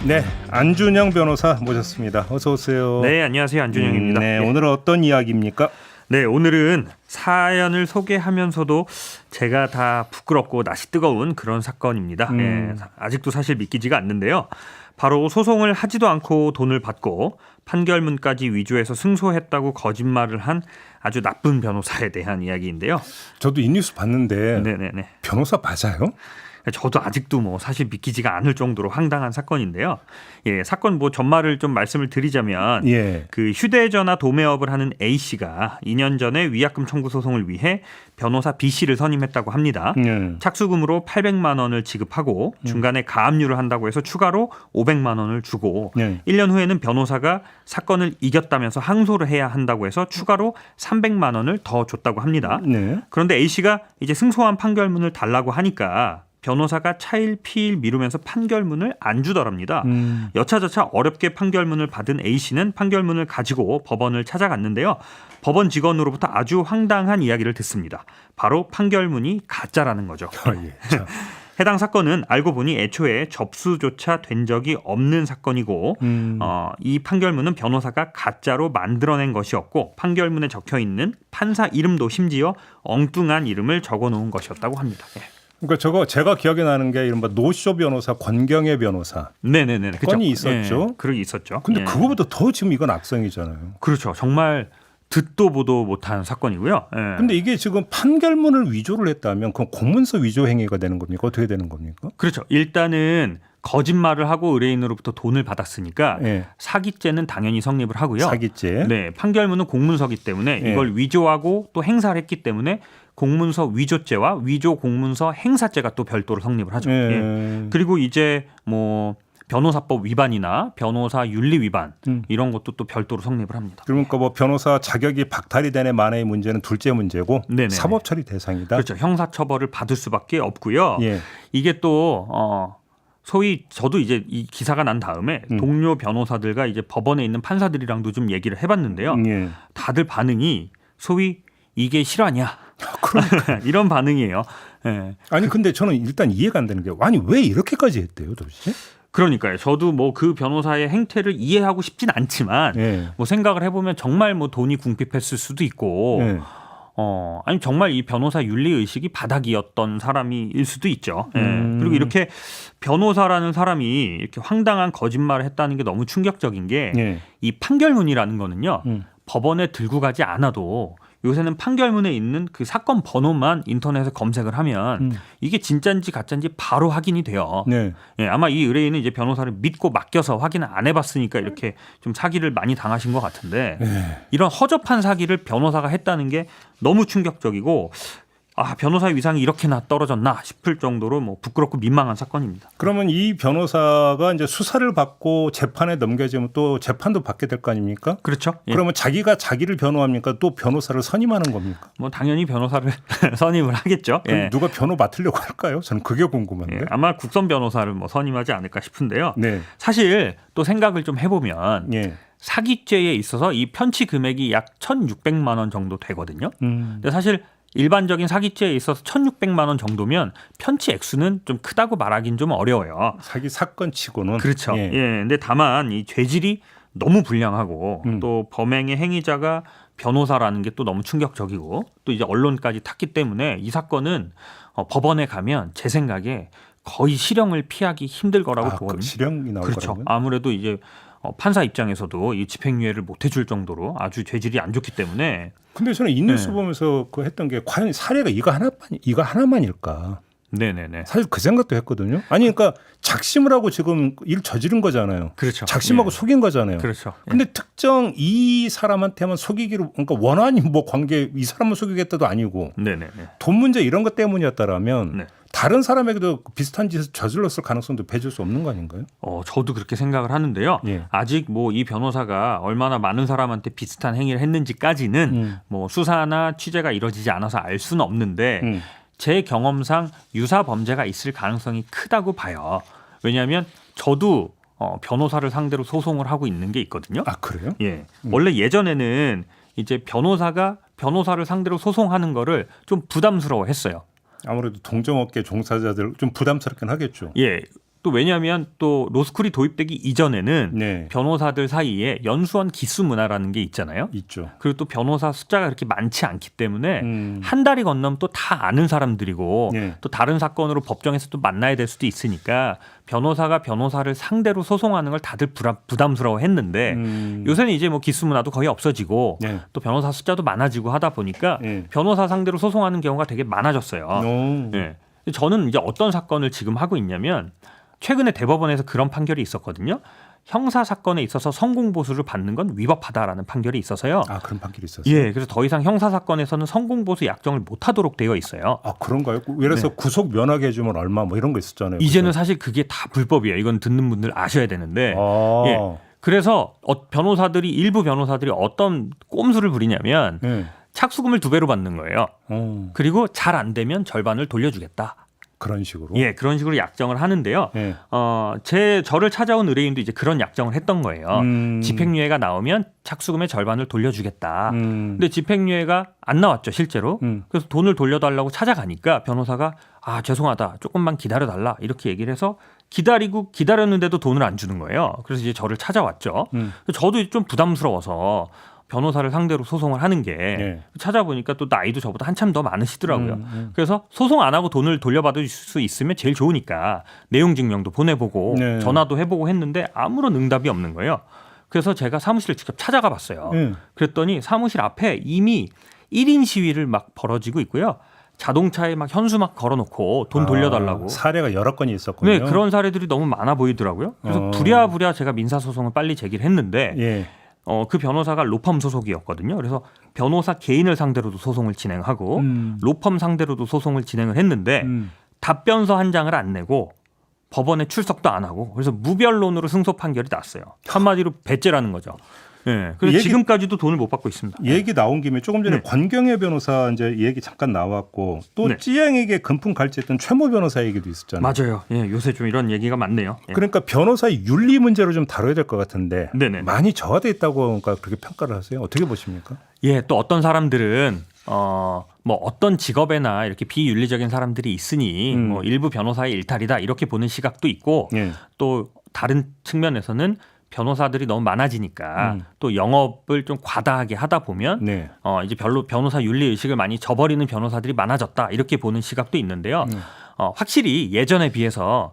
네, 안준영 변호사 모셨습니다. 어서 오세요. 네, 안녕하세요. 안준영입니다. 네, 오늘은 어떤 이야기입니까? 네, 오늘은 사연을 소개하면서도 제가 다 부끄럽고 낯이 뜨거운 그런 사건입니다. 네, 아직도 사실 믿기지가 않는데요. 바로 소송을 하지도 않고 돈을 받고 판결문까지 위조해서 승소했다고 거짓말을 한 아주 나쁜 변호사에 대한 이야기인데요. 저도 이 뉴스 봤는데 네네네. 변호사 맞아요? 저도 아직도 사실 믿기지가 않을 정도로 황당한 사건인데요. 예, 사건 전말을 좀 말씀을 드리자면 그 휴대전화 도매업을 하는 A 씨가 2년 전에 위약금 청구 소송을 위해 변호사 B 씨를 선임했다고 합니다. 착수금으로 800만 원을 지급하고 중간에 가압류를 한다고 해서 추가로 500만 원을 주고 1년 후에는 변호사가 사건을 이겼다면서 항소를 해야 한다고 해서 추가로 300만 원을 더 줬다고 합니다. 그런데 A 씨가 이제 승소한 판결문을 달라고 하니까 변호사가 차일 피일 미루면서 판결문을 안 주더랍니다. 여차저차 어렵게 판결문을 받은 A 씨는 판결문을 가지고 법원을 찾아갔는데요. 법원 직원으로부터 아주 황당한 이야기를 듣습니다. 바로 판결문이 가짜라는 거죠. 해당 사건은 알고 보니 애초에 접수조차 된 적이 없는 사건이고 이 판결문은 변호사가 가짜로 만들어낸 것이었고 판결문에 적혀있는 판사 이름도 심지어 엉뚱한 이름을 적어놓은 것이었다고 합니다. 그러니까 제가 기억에 나는 게 이른바 노쇼 변호사, 권경애 변호사 네네네 건이 있었죠. 그러기 있었죠. 근데 그거보다 더 지금 이건 악성이잖아요. 그렇죠. 정말 듣도 보도 못한 사건이고요. 근데 이게 지금 판결문을 위조를 했다면 그럼 공문서 위조 행위가 되는 겁니까? 어떻게 되는 겁니까? 그렇죠. 일단은 거짓말을 하고 의뢰인으로부터 돈을 받았으니까 사기죄는 당연히 성립을 하고요. 사기죄. 네, 판결문은 공문서기 때문에 이걸 위조하고 또 행사를 했기 때문에 공문서 위조죄와 위조 공문서 행사죄가 또 별도로 성립을 하죠. 그리고 이제 변호사법 위반이나 변호사 윤리 위반 이런 것도 또 별도로 성립을 합니다. 그러니까 변호사 자격이 박탈이 되네 마네의 문제는 둘째 문제고 사법 처리 대상이다. 그렇죠. 형사 처벌을 받을 수밖에 없고요. 이게 또 소위 저도 이제 이 기사가 난 다음에 동료 변호사들과 이제 법원에 있는 판사들이랑도 좀 얘기를 해봤는데요. 다들 반응이 소위 이게 실화냐? 그러니까. 이런 반응이에요. 아니 근데 저는 일단 이해가 안 되는 게 아니 왜 이렇게까지 했대요 도대체? 그러니까요. 저도 그 변호사의 행태를 이해하고 싶진 않지만 생각을 해보면 정말 돈이 궁핍했을 수도 있고 아니 정말 이 변호사 윤리 의식이 바닥이었던 사람일 수도 있죠. 그리고 이렇게 변호사라는 사람이 이렇게 황당한 거짓말을 했다는 게 너무 충격적인 게 이 판결문이라는 거는요. 법원에 들고 가지 않아도 요새는 판결문에 있는 그 사건 번호만 인터넷에 검색을 하면 이게 진짜인지 가짜인지 바로 확인이 돼요. 아마 이 의뢰인은 이제 변호사를 믿고 맡겨서 확인을 안 해봤으니까 이렇게 좀 사기를 많이 당하신 것 같은데 이런 허접한 사기를 변호사가 했다는 게 너무 충격적이고 변호사의 위상이 이렇게나 떨어졌나 싶을 정도로 부끄럽고 민망한 사건입니다. 그러면 이 변호사가 이제 수사를 받고 재판에 넘겨지면 또 재판도 받게 될 거 아닙니까? 그렇죠. 그러면 자기가 자기를 변호합니까? 또 변호사를 선임하는 겁니까? 당연히 변호사를 선임을 하겠죠. 그럼 누가 변호 맡으려고 할까요? 저는 그게 궁금한데. 아마 국선 변호사를 선임하지 않을까 싶은데요. 사실 또 생각을 좀 해보면 사기죄에 있어서 이 편취 금액이 약 1,600만 원 정도 되거든요. 근데 사실 일반적인 사기죄에 있어서 1,600만 원 정도면 편취 액수는 좀 크다고 말하기는 좀 어려워요. 사기 사건 치고는. 그렇죠. 근데 다만 이 죄질이 너무 불량하고 또 범행의 행위자가 변호사라는 게 또 너무 충격적이고 또 이제 언론까지 탔기 때문에 이 사건은 법원에 가면 제 생각에 거의 실형을 피하기 힘들 거라고 보거든요. 실형이 나올 그렇죠. 거라고요? 아무래도 이제 판사 입장에서도 이 집행유예를 못 해줄 정도로 아주 죄질이 안 좋기 때문에. 근데 저는 이 뉴스 보면서 했던 게 과연 사례가 이거 하나만일까? 네네네. 사실 그 생각도 했거든요. 아니 그러니까 작심을 하고 지금 일 저지른 거잖아요. 그렇죠. 작심하고 속인 거잖아요. 그렇죠. 근데 특정 이 사람한테만 속이기로 그러니까 원한이 관계 이 사람만 속이겠다도 아니고 네네네. 돈 문제 이런 것 때문이었다라면 다른 사람에게도 비슷한 짓을 저질렀을 가능성도 배제할 수 없는 거 아닌가요? 저도 그렇게 생각을 하는데요. 아직 이 변호사가 얼마나 많은 사람한테 비슷한 행위를 했는지까지는 수사나 취재가 이루어지지 않아서 알 수는 없는데 제 경험상 유사 범죄가 있을 가능성이 크다고 봐요. 왜냐하면 저도 변호사를 상대로 소송을 하고 있는 게 있거든요. 아 그래요? 원래 예전에는 이제 변호사가 변호사를 상대로 소송하는 거를 좀 부담스러워했어요. 아무래도 동종업계 종사자들 좀 부담스럽긴 하겠죠. 또 왜냐하면 또 로스쿨이 도입되기 이전에는 네. 변호사들 사이에 연수원 기수 문화라는 게 있잖아요. 있죠. 그리고 또 변호사 숫자가 그렇게 많지 않기 때문에 한 달이 건너면 또 다 아는 사람들이고 네. 또 다른 사건으로 법정에서 또 만나야 될 수도 있으니까 변호사가 변호사를 상대로 소송하는 걸 다들 부담스러워했는데 요새는 이제 뭐 기수 문화도 거의 없어지고 네. 또 변호사 숫자도 많아지고 하다 보니까 네. 변호사 상대로 소송하는 경우가 되게 많아졌어요. 네. 저는 이제 어떤 사건을 지금 하고 있냐면 최근에 대법원에서 그런 판결이 있었거든요. 형사 사건에 있어서 성공보수를 받는 건 위법하다라는 판결이 있어서요. 아, 그런 판결이 있었어요? 예, 그래서 더 이상 형사 사건에서는 성공보수 약정을 못하도록 되어 있어요. 아, 그런가요? 예를 들어서 네. 구속 면하게 해주면 얼마 뭐 이런 거 있었잖아요. 이제는 그래서. 사실 그게 다 불법이에요. 이건 듣는 분들 아셔야 되는데. 아. 예. 그래서 일부 변호사들이 어떤 꼼수를 부리냐면 네. 착수금을 2배로 받는 거예요. 그리고 잘 안 되면 절반을 돌려주겠다. 그런 식으로. 예, 그런 식으로 약정을 하는데요. 네. 저를 찾아온 의뢰인도 이제 그런 약정을 했던 거예요. 집행유예가 나오면 착수금의 절반을 돌려주겠다. 근데 집행유예가 안 나왔죠, 실제로. 그래서 돈을 돌려달라고 찾아가니까 변호사가 아, 죄송하다. 조금만 기다려달라. 이렇게 얘기를 해서 기다렸는데도 돈을 안 주는 거예요. 그래서 이제 저를 찾아왔죠. 저도 좀 부담스러워서 변호사를 상대로 소송을 하는 게 네. 찾아보니까 또 나이도 저보다 한참 더 많으시더라고요. 그래서 소송 안 하고 돈을 돌려받을 수 있으면 제일 좋으니까 내용 증명도 보내보고 네. 전화도 해보고 했는데 아무런 응답이 없는 거예요. 그래서 제가 사무실을 직접 찾아가 봤어요. 그랬더니 사무실 앞에 이미 1인 시위를 막 벌어지고 있고요. 자동차에 막 현수 막 걸어놓고 돈 돌려달라고. 사례가 여러 건이 있었군요. 네, 그런 사례들이 너무 많아 보이더라고요. 그래서 부랴부랴 제가 민사소송을 빨리 제기를 했는데 예. 그 변호사가 로펌 소속이었거든요. 그래서 변호사 개인을 상대로도 소송을 진행하고 로펌 상대로도 소송을 진행을 했는데 답변서 한 장을 안 내고 법원에 출석도 안 하고 그래서 무변론으로 승소 판결이 났어요. 한마디로 배째라는 거죠. 네. 그래서 지금까지도 돈을 못 받고 있습니다. 얘기 나온 김에 조금 전에 네. 권경혜 변호사 이제 얘기 잠깐 나왔고 또 네. 찌양에게 금품 갈취했던 최모 변호사 얘기도 있었잖아요. 맞아요. 예, 요새 좀 이런 얘기가 많네요. 예. 그러니까 변호사의 윤리 문제로 좀 다뤄야 될 것 같은데 네네. 많이 저하돼 있다고 그러니까 그렇게 평가를 하세요. 어떻게 보십니까? 예, 또 어떤 사람들은 뭐 어떤 직업에나 이렇게 비윤리적인 사람들이 있으니 뭐 일부 변호사의 일탈이다 이렇게 보는 시각도 있고 예. 또 다른 측면에서는 변호사들이 너무 많아지니까 또 영업을 좀 과다하게 하다 보면 네. 이제 별로 변호사 윤리 의식을 많이 저버리는 변호사들이 많아졌다 이렇게 보는 시각도 있는데요. 확실히 예전에 비해서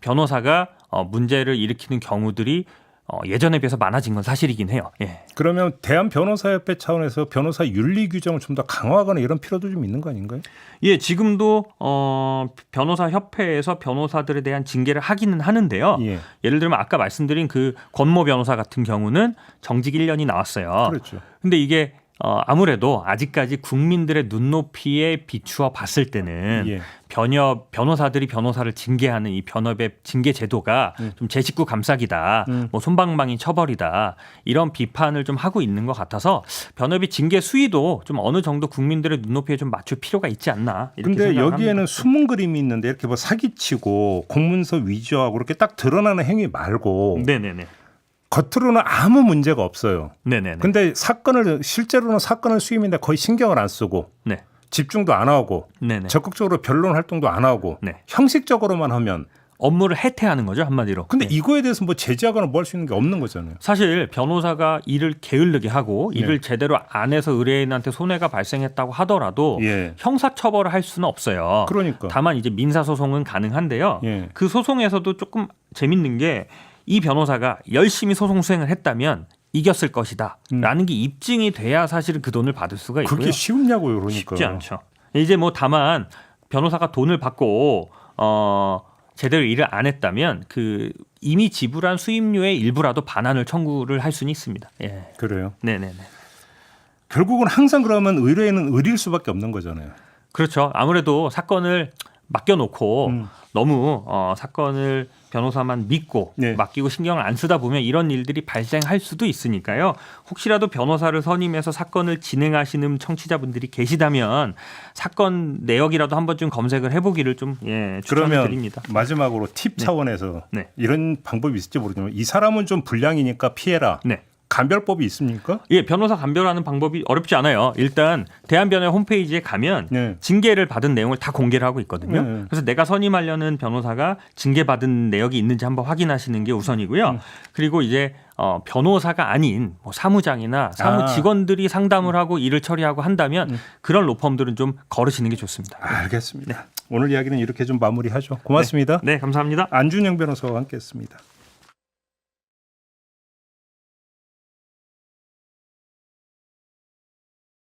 변호사가 문제를 일으키는 경우들이 예전에 비해서 많아진 건 사실이긴 해요. 예. 그러면 대한변호사협회 차원에서 변호사 윤리 규정을 좀 더 강화하거나 이런 필요도 좀 있는 거 아닌가요? 예, 지금도 변호사협회에서 변호사들에 대한 징계를 하기는 하는데요. 예. 예를 들면 아까 말씀드린 그 권모 변호사 같은 경우는 정직 1년이 나왔어요. 그렇죠. 근데 이게 아무래도 아직까지 국민들의 눈높이에 비추어 봤을 때는 예. 변호사들이 변호사를 징계하는 이 변협의 징계 제도가 좀 제 식구 감싸기다, 뭐 솜방망이 처벌이다 이런 비판을 좀 하고 있는 것 같아서 변협의 징계 수위도 좀 어느 정도 국민들의 눈높이에 좀 맞출 필요가 있지 않나. 이렇게 근데 생각을 여기에는 합니다. 숨은 그림이 있는데 이렇게 뭐 사기치고 공문서 위조하고 이렇게 딱 드러나는 행위 말고 네네네. 겉으로는 아무 문제가 없어요. 네네네. 근데 실제로는 사건을 수임인데 거의 신경을 안 쓰고 네. 집중도 안 하고 네네. 적극적으로 변론 활동도 안 하고 네. 형식적으로만 하면 업무를 해태하는 거죠, 한마디로. 근데 네. 이거에 대해서 뭐 제지하거나 뭐 할 수 있는 게 없는 거잖아요. 사실 변호사가 일을 게을르게 하고 일을 제대로 안 해서 의뢰인한테 손해가 발생했다고 하더라도 예. 형사처벌을 할 수는 없어요. 그러니까. 다만 이제 민사소송은 가능한데요. 예. 그 소송에서도 조금 재밌는 게 이 변호사가 열심히 소송 수행을 했다면 이겼을 것이다 라는 게 입증이 돼야 사실은 그 돈을 받을 수가 있고요. 그게 쉽냐고요, 그러니까. 쉽지 않죠. 이제 뭐 다만 변호사가 돈을 받고 제대로 일을 안 했다면 그 이미 지불한 수임료의 일부라도 반환을 청구를 할 수는 있습니다. 예. 그래요. 네네네. 결국은 항상 그러면 의뢰인은 의리일 수밖에 없는 거잖아요. 그렇죠. 아무래도 사건을 맡겨놓고 너무 사건을 변호사만 믿고 네. 맡기고 신경을 안 쓰다 보면 이런 일들이 발생할 수도 있으니까요. 혹시라도 변호사를 선임해서 사건을 진행하시는 청취자분들이 계시다면 사건 내역이라도 한 번쯤 검색을 해보기를 좀 추천을 그러면 드립니다. 마지막으로 팁 차원에서 네. 이런 방법이 있을지 모르지만 이 사람은 좀 불량이니까 피해라. 네. 감별법이 있습니까? 예, 변호사 감별하는 방법이 어렵지 않아요. 일단 대한변호회 홈페이지에 가면 징계를 받은 내용을 다 공개를 하고 있거든요. 그래서 내가 선임하려는 변호사가 징계받은 내역이 있는지 한번 확인하시는 게 우선이고요. 그리고 이제 변호사가 아닌 뭐 사무장이나 사무 직원들이 상담을 하고 일을 처리하고 한다면 그런 로펌들은 좀 거르시는 게 좋습니다. 알겠습니다. 오늘 이야기는 이렇게 좀 마무리하죠. 고맙습니다. 네, 감사합니다. 안준영 변호사와 함께했습니다.